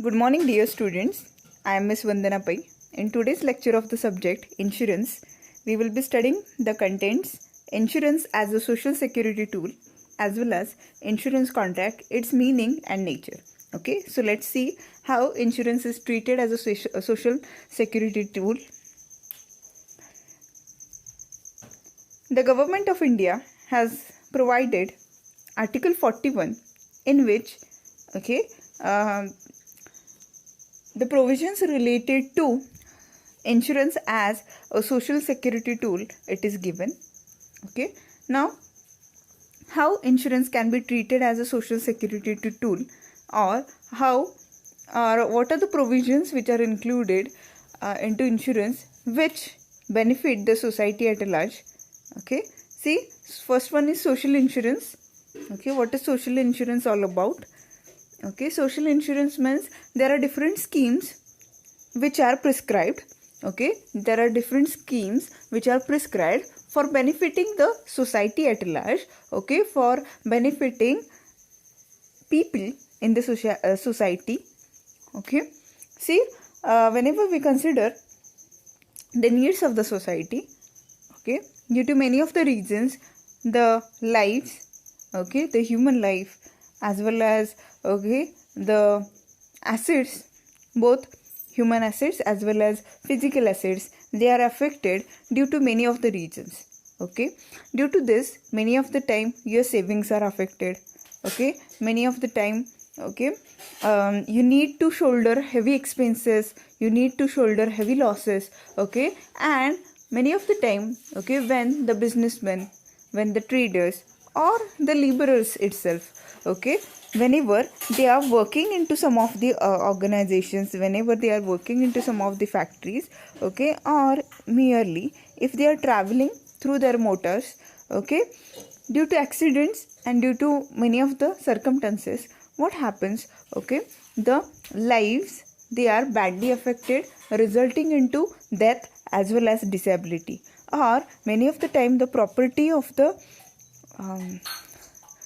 Good morning, dear students. I am Miss Vandana Pai. In today's lecture of the subject Insurance, we will be studying the contents Insurance as a social security tool as well as insurance contract, its meaning and nature. Okay, so let's see how insurance is treated as a social security tool. The Government of India has provided Article 41 in which the provisions related to insurance as a social security tool it is given. Okay, now how insurance can be treated as a social security tool, or what are the provisions which are included into insurance which benefit the society at large. Okay, see, first one is social insurance. Okay, what is social insurance all about? Okay, social insurance means there are different schemes which are prescribed. Okay, there are different schemes which are prescribed for benefiting the society at large. Okay, for benefiting people in the society. Okay, see, whenever we consider the needs of the society, okay, due to many of the reasons, the lives, okay, the human life as well as the assets, both human assets as well as physical assets, they are affected due to many of the reasons. Okay, due to this, many of the time your savings are affected. Okay, many of the time, you need to shoulder heavy expenses, you need to shoulder heavy losses. Okay, and many of the time, okay, when the businessmen, when the traders or the laborers itself, okay, whenever they are working into some of the organizations, whenever they are working into some of the factories, okay, or merely if they are traveling through their motors, okay, due to accidents and due to many of the circumstances, what happens? Okay, the lives, they are badly affected, resulting into death as well as disability, or many of the time the property of the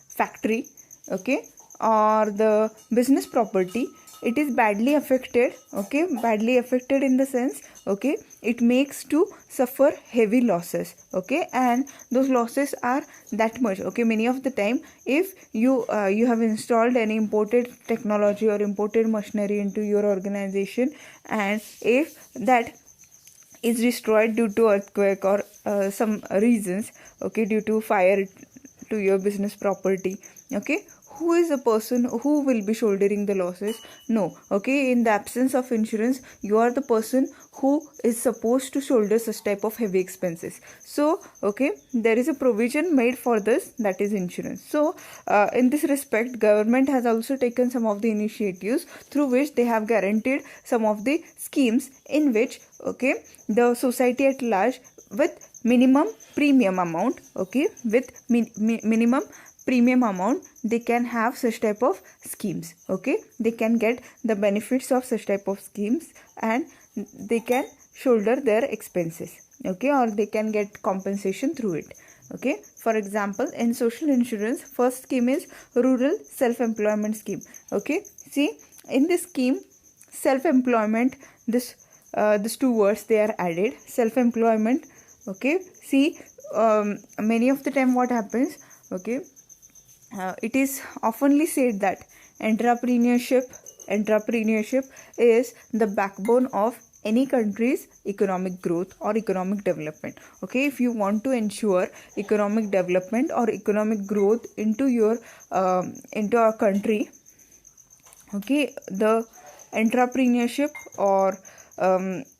factory, okay, or the business property, it is badly affected. Okay, badly affected in the sense, okay, it makes to suffer heavy losses. Okay, and those losses are that much. Okay, many of the time, if you have installed any imported technology or imported machinery into your organization, and if that is destroyed due to earthquake or some reasons, okay, due to fire to your business property, okay, who is the person who will be shouldering the losses? No. Okay, in the absence of insurance, you are the person who is supposed to shoulder such type of heavy expenses. So, okay, there is a provision made for this, that is insurance. So, in this respect, government has also taken some of the initiatives through which they have guaranteed some of the schemes in which, okay, the society at large with minimum premium amount, okay, with minimum premium amount, they can have such type of schemes. Okay, they can get the benefits of such type of schemes and they can shoulder their expenses. Okay, or they can get compensation through it. Okay, for example, in social insurance, first scheme is rural self-employment scheme. Okay, see, in this scheme, self-employment, these two words they are added, self-employment. Okay, see, many of the time what happens, okay, it is oftenly said that entrepreneurship is the backbone of any country's economic growth or economic development. Okay, if you want to ensure economic development or economic growth into your into our country, okay, the entrepreneurship or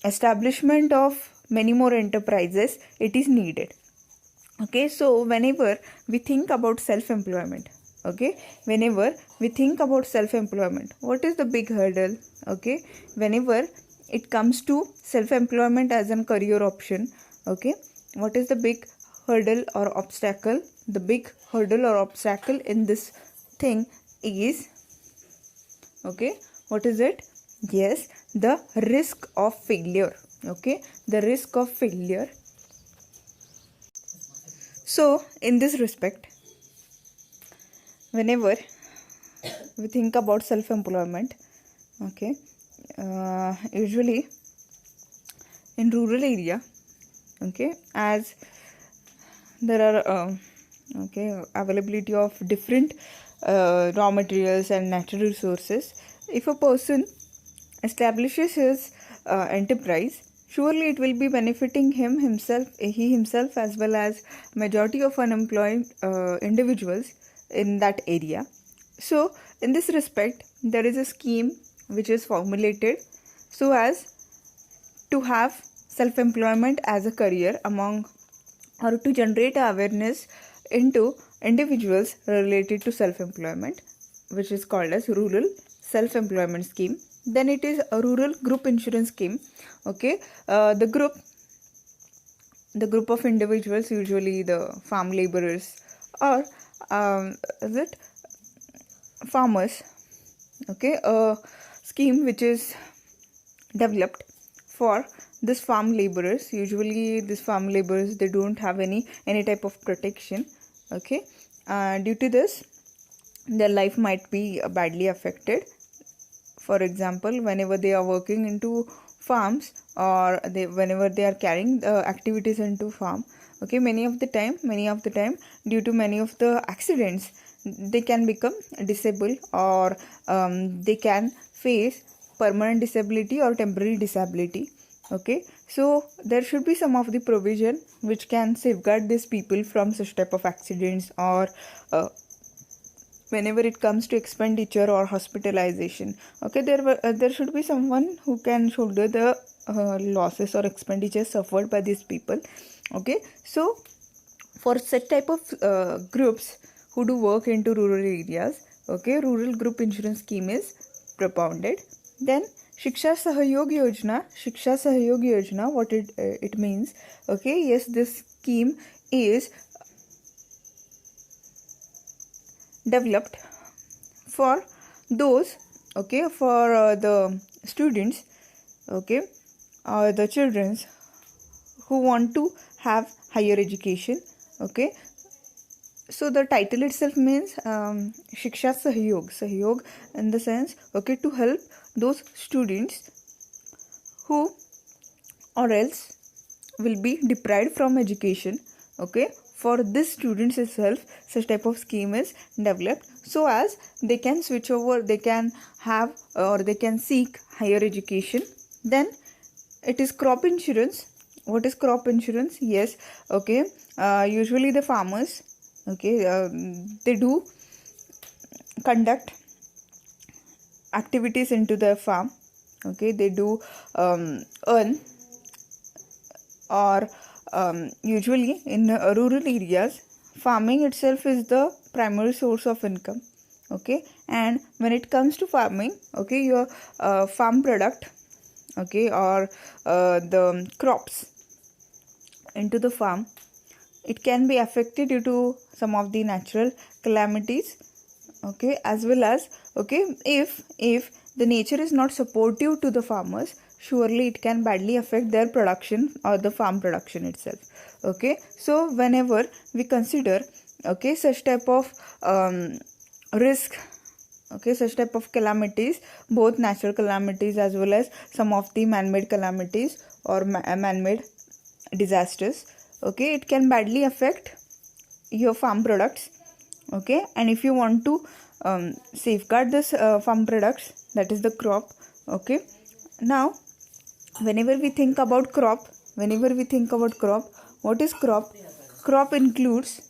establishment of many more enterprises, it is needed. Okay, so whenever we think about self-employment, okay, whenever we think about self-employment, what is the big hurdle? Okay, whenever it comes to self-employment as a career option, okay, what is the big hurdle or obstacle? The big hurdle or obstacle in this thing is, okay, what is it? Yes, the risk of failure. Okay, the risk of failure. So, in this respect, whenever we think about self-employment, Okay, usually in rural area, okay, as there are availability of different raw materials and natural resources. If a person establishes his enterprise, surely it will be benefiting he himself, as well as majority of unemployed individuals in that area. So in this respect, there is a scheme which is formulated so as to have self-employment as a career among, or to generate awareness into individuals related to self-employment, which is called as rural self-employment scheme. Then it is a rural group insurance scheme. Okay, the group of individuals, usually the farm laborers or is it farmers. Okay, a scheme which is developed for this farm laborers. Usually these farm laborers, they don't have any type of protection. Okay, due to this their life might be badly affected. For example, whenever they are working into farms, or whenever they are carrying the activities into farm, okay, many of the time due to many of the accidents, they can become disabled, or they can face permanent disability or temporary disability. Okay, so there should be some of the provision which can safeguard these people from such type of accidents, or whenever it comes to expenditure or hospitalization. Okay, there should be someone who can shoulder the losses or expenditures suffered by these people. Okay, so for such type of groups who do work into rural areas, okay, rural group insurance scheme is propounded. Then Shiksha Sahyog Yojana, what it means. Okay, yes, this scheme is developed for those, okay, for the students, okay, or the children who want to have higher education. Okay, so the title itself means Shiksha Sahyog in the sense, okay, to help those students who or else will be deprived from education. Okay, for this students itself, such type of scheme is developed so as they can switch over, they can have, or they can seek higher education. Then it is crop insurance. What is crop insurance? Yes, okay, usually the farmers, okay, they do conduct activities into their farm. Okay, they do earn, or usually in rural areas, farming itself is the primary source of income. Okay, and when it comes to farming, okay, your farm product, okay, or the crops into the farm, it can be affected due to some of the natural calamities. Okay, as well as, okay, if the nature is not supportive to the farmers, surely it can badly affect their production or the farm production itself. Okay, so whenever we consider, okay, such type of risk, okay, such type of calamities, both natural calamities as well as some of the man-made calamities or man-made disasters, okay, it can badly affect your farm products. Okay, and if you want to safeguard this farm products, that is the crop. Okay, now whenever we think about crop, what is crop? Crop includes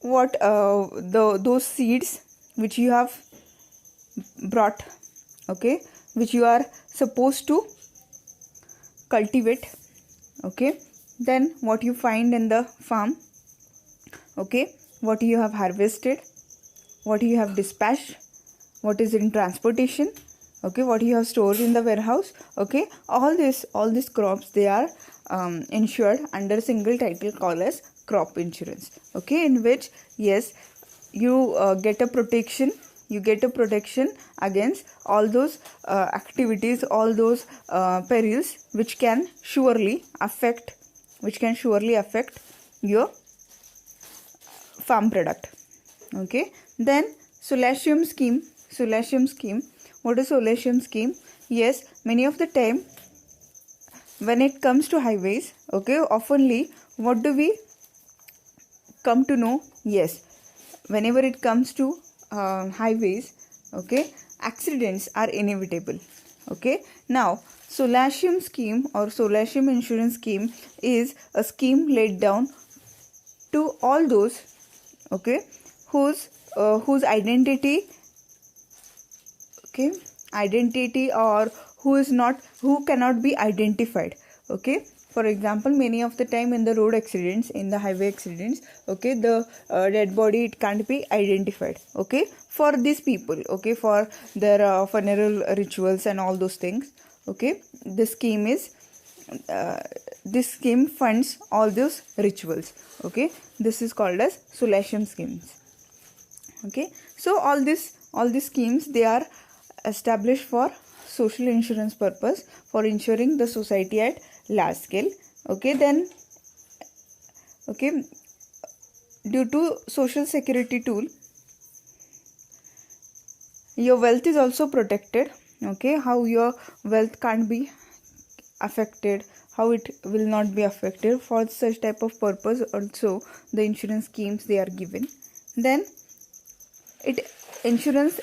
what those seeds which you have brought, okay, which you are supposed to cultivate. Okay, then what you find in the farm, okay, what you have harvested, what you have dispatched, what is in transportation, okay, what you have stored in the warehouse. Okay, all these crops, they are insured under a single title called as crop insurance. Okay, in which, yes, you get a protection against all those activities, all those perils which can surely affect your farm product. Okay, then solatium scheme. What is solatium scheme? Yes, many of the time when it comes to highways, okay, oftenly what do we come to know? Yes, whenever it comes to highways, okay, accidents are inevitable. Okay, now solatium scheme or solatium insurance scheme is a scheme laid down to all those, okay, whose identity, okay, identity or who cannot be identified. Okay, for example, many of the time in the road accidents, in the highway accidents, okay, the dead body, it can't be identified. Okay, for these people, okay, for their funeral rituals and all those things, okay, this scheme funds all those rituals. Okay, this is called as solatium schemes. Okay, so all these schemes, they are established for social insurance purpose, for ensuring the society at large scale. Okay, then, okay, due to social security tool, your wealth is also protected. Okay, how your wealth can't be affected, how it will not be affected, for such type of purpose also the insurance schemes, they are given. Then insurance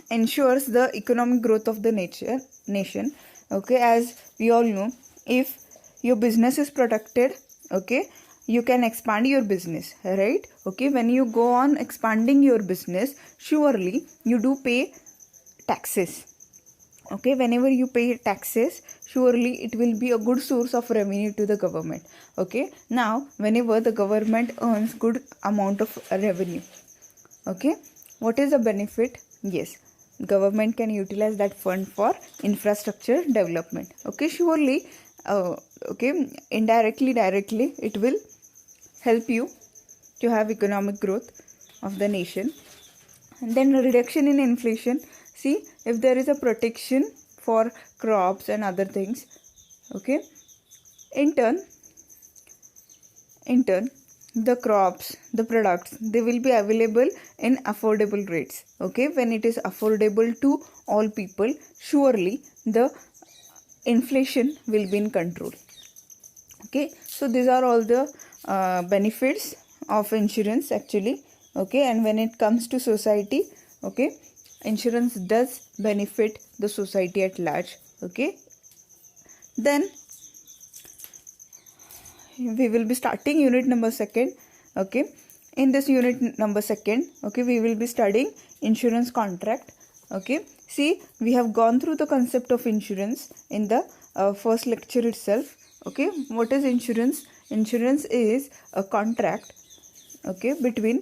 ensures the economic growth of the nation. Okay, as we all know, if your business is protected, okay, you can expand your business, right? Okay, when you go on expanding your business, surely you do pay taxes. Okay, whenever you pay taxes, surely it will be a good source of revenue to the government. Okay, now whenever the government earns good amount of revenue, okay, what is the benefit? Yes, government can utilize that fund for infrastructure development. Okay, surely, okay, indirectly, directly, it will help you to have economic growth of the nation. And then reduction in inflation. See, if there is a protection for crops and other things, okay, in turn, the crops, the products, they will be available in affordable rates. Okay, when it is affordable to all people, surely the inflation will be in control. Okay, so these are all the benefits of insurance actually. Okay, and when it comes to society, okay, insurance does benefit the society at large. Okay, then we will be starting unit number 2. Okay, in this unit number 2, okay, we will be studying insurance contract. Okay, see, we have gone through the concept of insurance in the first lecture itself. Okay, what is insurance? Insurance is a contract, okay, between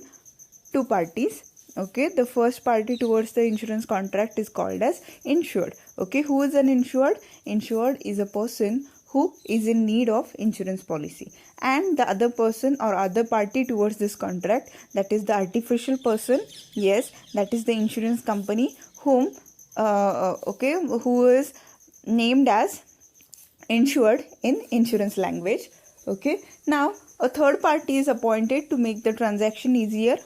two parties. Okay, the first party towards the insurance contract is called as insured. Okay, who is an insured? Insured is a person who is in need of insurance policy, and the other person or other party towards this contract, that is the artificial person. Yes, that is the insurance company whom okay, who is named as insured in insurance language. Okay, now a third party is appointed to make the transaction easier.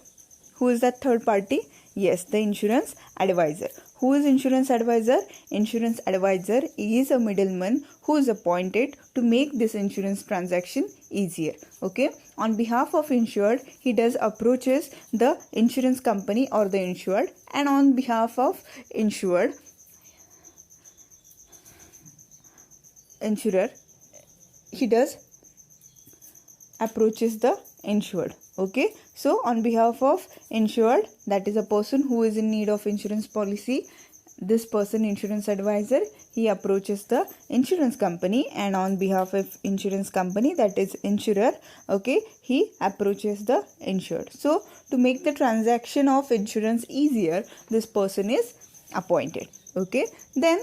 Who is that third party? Yes, the insurance advisor. Who is insurance advisor? Insurance advisor is a middleman who is appointed to make this insurance transaction easier. Okay, on behalf of insured, he does approaches the insurance company or the insured, and on behalf of insurer, he does approaches the insured. Okay, so on behalf of insured, that is a person who is in need of insurance policy, this person, insurance advisor, he approaches the insurance company, and on behalf of insurance company, that is insurer, okay, he approaches the insured. So to make the transaction of insurance easier, this person is appointed. Okay, then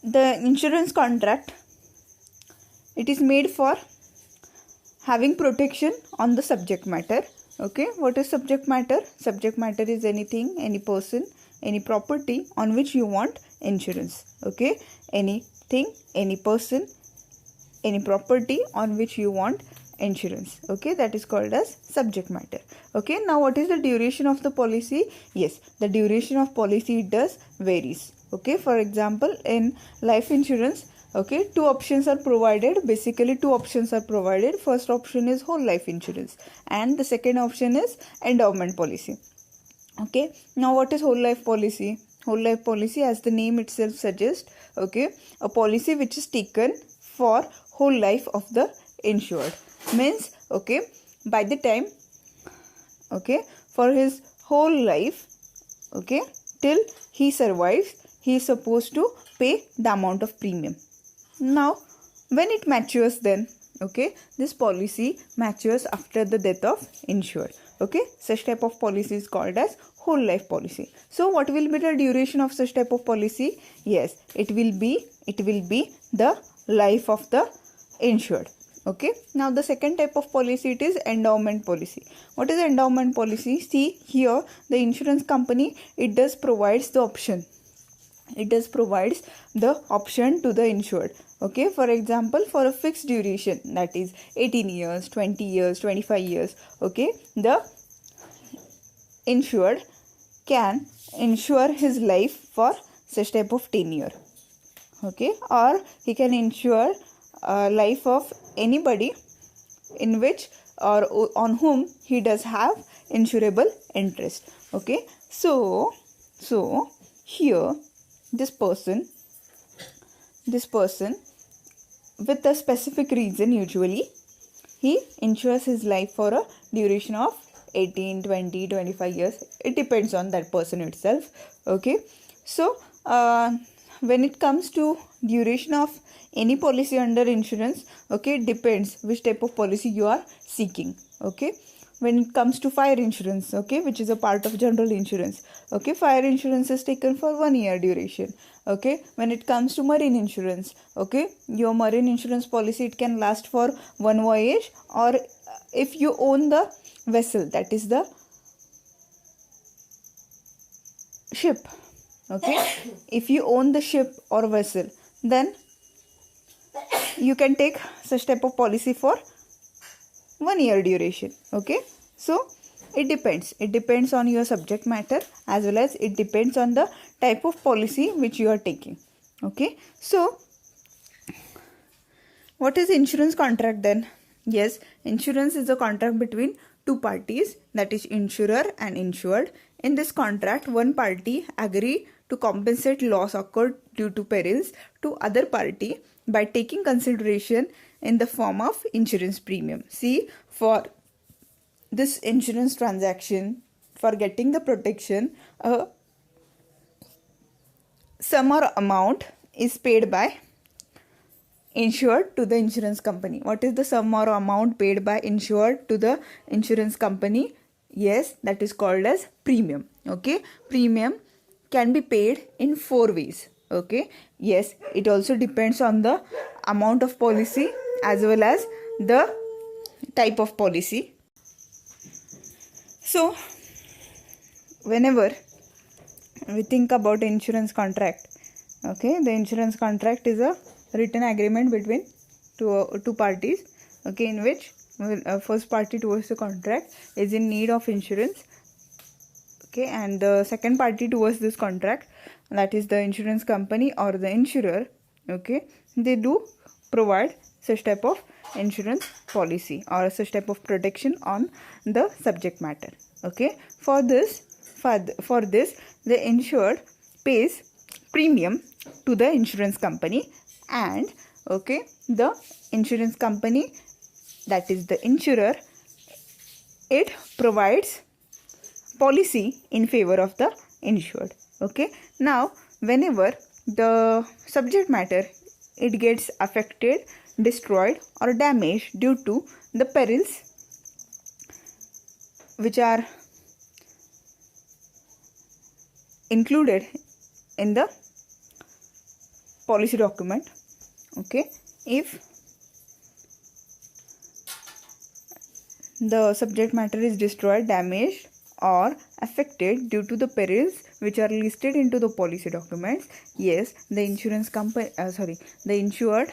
the insurance contract, it is made for having protection on the subject matter. Okay, what is subject matter? Subject matter is anything, any person, any property on which you want insurance. Okay, anything, any person, any property on which you want insurance. Okay, that is called as subject matter. Okay, now what is the duration of the policy? Yes, the duration of policy does varies. Okay, for example, in life insurance, okay, two options are provided. Basically, two options are provided. First option is whole life insurance, and the second option is endowment policy. Okay, now what is whole life policy? Whole life policy, as the name itself suggests, okay, a policy which is taken for whole life of the insured. Means, okay, by the time, okay, for his whole life, okay, till he survives, he is supposed to pay the amount of premium. Now, when it matures, then, okay, this policy matures after the death of insured. Okay, such type of policy is called as whole life policy. So what will be the duration of such type of policy? Yes, it will be the life of the insured. Okay, now the second type of policy, it is endowment policy. What is endowment policy? See here, the insurance company, it does provides the option. It does provides the option to the insured. Okay, for example, for a fixed duration, that is 18 years, 20 years, 25 years. Okay, the insured can insure his life for such type of tenure. Okay, or he can insure life of anybody in which or on whom he does have insurable interest. Okay, so here this person with a specific reason, usually he insures his life for a duration of 18, 20, 25 years. It depends on that person itself. Okay, so when it comes to duration of any policy under insurance, okay, it depends which type of policy you are seeking. Okay, when it comes to fire insurance, okay, which is a part of general insurance, okay, fire insurance is taken for 1 year duration. Okay, when it comes to marine insurance, okay, your marine insurance policy, it can last for one voyage, or if you own the vessel, that is the ship. Okay, if you own the ship or vessel, then you can take such type of policy for 1 year duration. Okay, so it depends on your subject matter, as well as it depends on the type of policy which you are taking. Okay, so what is insurance contract then? Yes, insurance is a contract between two parties, that is insurer and insured. In this contract, one party agree to compensate loss occurred due to perils to other party by taking consideration in the form of insurance premium. See, for this insurance transaction, for getting the protection, a sum or amount is paid by insured to the insurance company. What is the sum or amount paid by insured to the insurance company? Yes, that is called as premium. Okay, premium can be paid in 4 ways. Okay, yes, it also depends on the amount of policy as well as the type of policy. So whenever we think about insurance contract, okay, the insurance contract is a written agreement between two parties, okay, in which first party towards the contract is in need of insurance, okay, and the second party towards this contract, that is the insurance company or the insurer, okay, they do provide such type of insurance policy or such type of protection on the subject matter. Okay, for this the insured pays premium to the insurance company, and okay, the insurance company, that is the insurer, it provides policy in favor of the insured. Okay, now whenever the subject matter, it gets affected, destroyed or damaged due to the perils which are included in the policy document, okay, if the subject matter is destroyed, damaged or affected due to the perils which are listed into the policy documents, yes, the insurance company, the insured,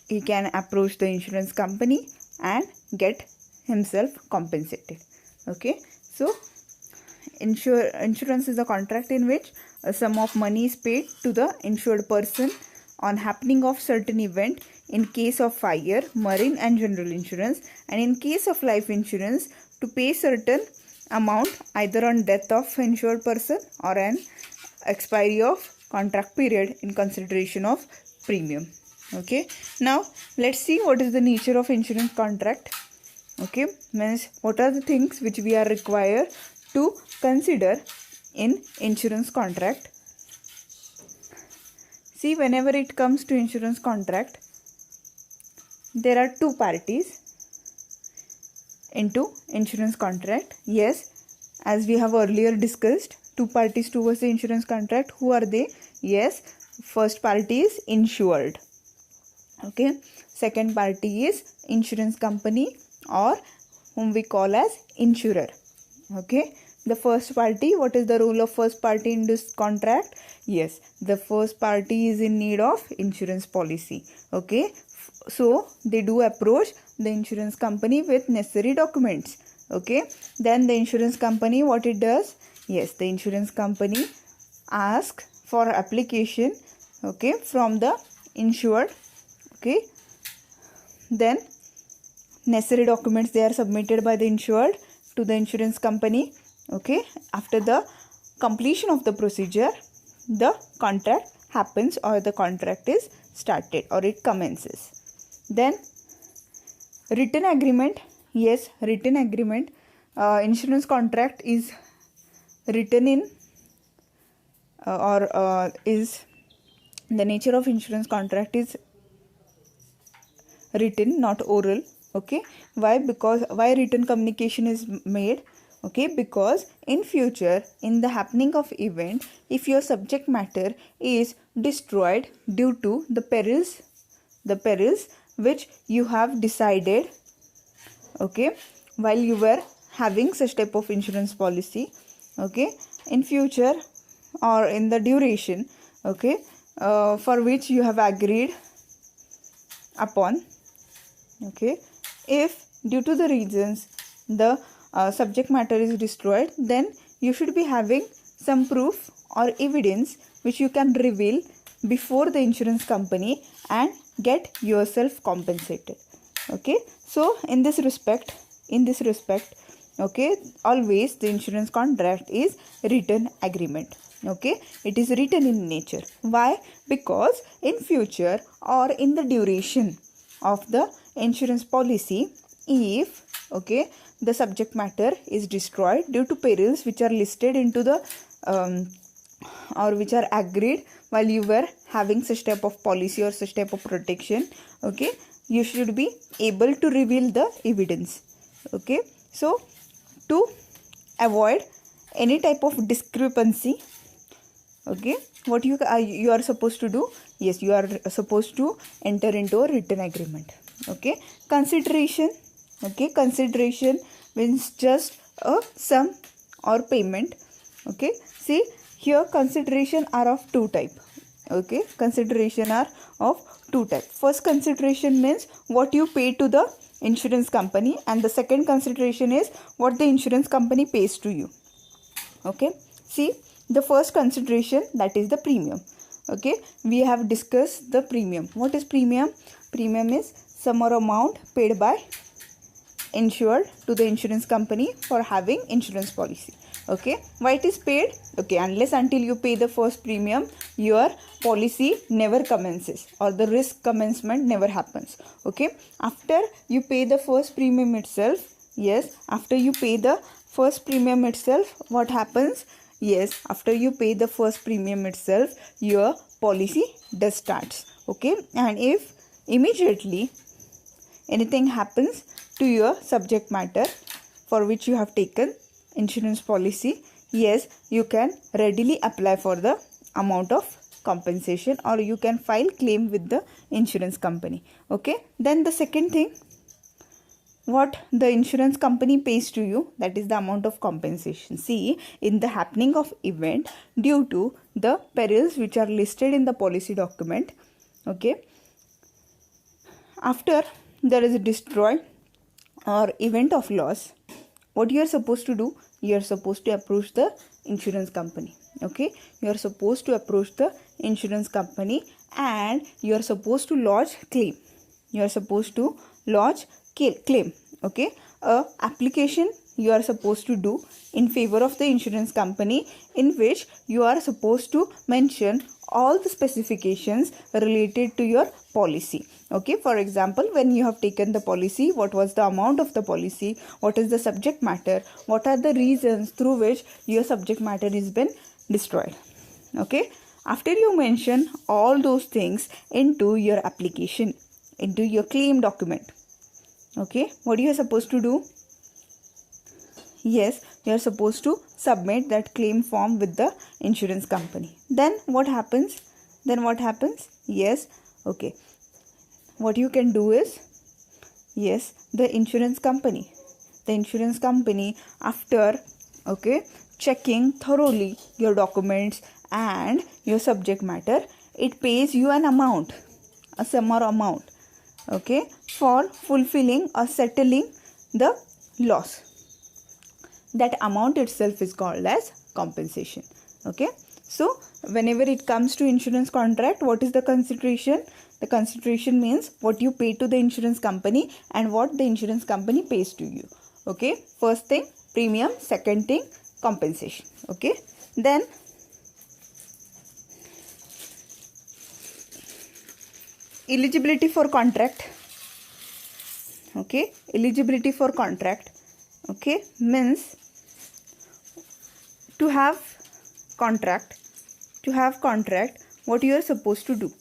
he can approach the insurance company and get himself compensated. Okay, so insurance is a contract in which a sum of money is paid to the insured person on happening of certain event in case of fire, marine and general insurance, and in case of life insurance to pay certain amount either on death of insured person or an expiry of contract period in consideration of premium. Okay, now let's see what is the nature of insurance contract. Okay, means what are the things which we are required to consider in insurance contract. See, whenever it comes to insurance contract, there are two parties into insurance contract. Yes, as we have earlier discussed, two parties towards the insurance contract. Who are they? Yes, first party is insured. Okay, second party is insurance company or whom we call as insurer. Okay, the first party, what is the role of first party in this contract? Yes, the first party is in need of insurance policy. Okay, so they do approach the insurance company with necessary documents. Okay, then the insurance company, what it does? Yes, the insurance company asks for application, okay, from the insured. Okay, then necessary documents, they are submitted by the insured to the insurance company. Okay, after the completion of the procedure, the contract happens or the contract is started or it commences. Then written agreement. Yes, written agreement. Insurance contract is written in is the nature of insurance contract is written, not oral. Okay, why? Because why written communication is made? Okay, because in future, in the happening of event, if your subject matter is destroyed due to the perils which you have decided, okay, while you were having such type of insurance policy, okay, in future or in the duration, okay, for which you have agreed upon, okay, if due to the reasons the subject matter is destroyed, then you should be having some proof or evidence which you can reveal before the insurance company and get yourself compensated. Okay, so in this respect, okay, always the insurance contract is written agreement. Okay, it is written in nature. Why? Because in future or in the duration of the insurance policy, if, okay, the subject matter is destroyed due to perils which are listed into the or which are agreed while you were having such type of policy or such type of protection, okay, you should be able to reveal the evidence. Okay, so to avoid any type of discrepancy, okay, what you are supposed to do? Yes, you are supposed to enter into a written agreement. Okay, consideration. Okay, consideration means just a sum or payment. Okay, see here consideration are of two type. Okay, consideration are of two type. First consideration means what you pay to the insurance company, and the second consideration is what the insurance company pays to you. Okay, see the first consideration, that is the premium. Okay, we have discussed the premium. What is premium? Premium is sum or amount paid by insured to the insurance company for having insurance policy. Okay, why it is paid? Okay, unless until you pay the first premium, your policy never commences or the risk commencement never happens. Okay, after you pay the first premium itself, yes, after you pay the first premium itself, what happens? Yes, after you pay the first premium itself, your policy does starts. Okay, and if immediately anything happens to your subject matter for which you have taken insurance policy, yes, you can readily apply for the amount of compensation or you can file claim with the insurance company. Okay, then the second thing, what the insurance company pays to you, that is the amount of compensation. See, in the happening of event due to the perils which are listed in the policy document, okay, after there is a destroy, or event of loss, what you are supposed to do? You are supposed to approach the insurance company. Okay, you are supposed to approach the insurance company and you are supposed to lodge claim. You are supposed to lodge claim. Okay, application you are supposed to do in favor of the insurance company, in which you are supposed to mention all the specifications related to your policy. Okay, for example, when you have taken the policy, what was the amount of the policy, what is the subject matter, what are the reasons through which your subject matter has been destroyed. Okay, after you mention all those things into your application, into your claim document, okay, what you are supposed to do? Yes, you are supposed to submit that claim form with the insurance company. Then what happens? Yes, okay, what you can do is, yes, the insurance company after, okay, checking thoroughly your documents and your subject matter, it pays you an amount, a sum or amount, okay, for fulfilling or settling the loss. That amount itself is called as compensation. Okay, so whenever it comes to insurance contract, what is the consideration? The consideration means what you pay to the insurance company and what the insurance company pays to you. Okay, first thing premium, second thing compensation. Okay, then eligibility for contract. Okay, eligibility for contract, okay, means to have contract, what you are supposed to do.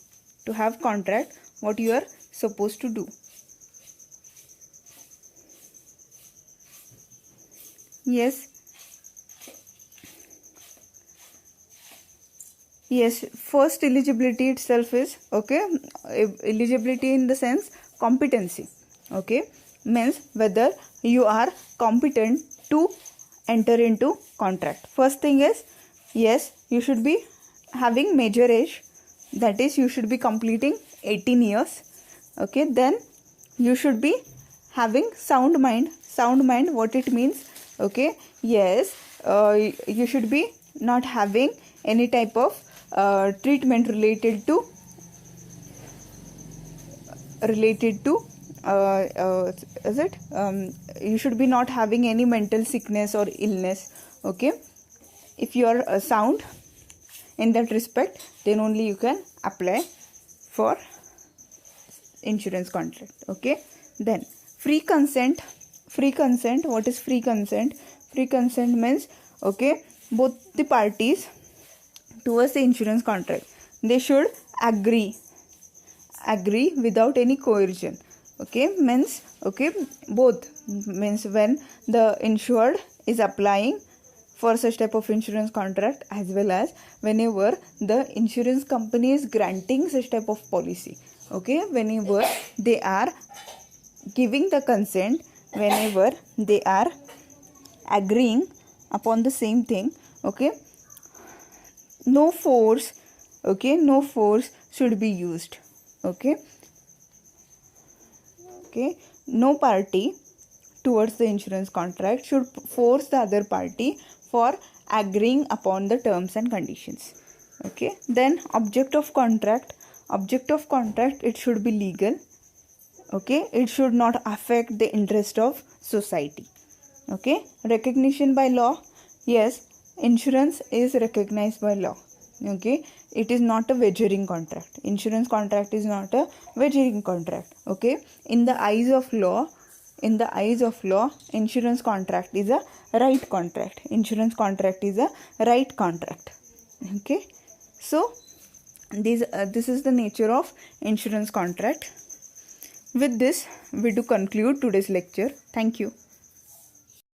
To have contract, what you are supposed to do. Yes, first eligibility itself is, okay, eligibility in the sense competency. Okay, means whether you are competent to enter into contract. First thing is, yes, you should be having major age, that is you should be completing 18 years. Okay, then you should be having sound mind. What it means? Okay, yes, you should be not having any type of treatment related to you should be not having any mental sickness or illness. Okay, if you are sound in that respect, then only you can apply for insurance contract. Okay, then free consent. What is free consent? Free consent means, okay, both the parties towards the insurance contract, they should agree without any coercion. Okay, means, okay, both means when the insured is applying for such type of insurance contract, as well as whenever the insurance company is granting such type of policy. Okay, whenever they are giving the consent, whenever they are agreeing upon the same thing, okay, no force should be used. Okay, no party towards the insurance contract should force the other party for agreeing upon the terms and conditions. Okay, then object of contract, it should be legal. Okay, it should not affect the interest of society. Okay, recognition by law. Yes, insurance is recognized by law. Okay, it is not a wagering contract. Insurance contract is not a wagering contract. Okay, in the eyes of law, insurance contract is a right contract. Okay, so this is the nature of insurance contract. With this, we do conclude today's lecture. Thank you.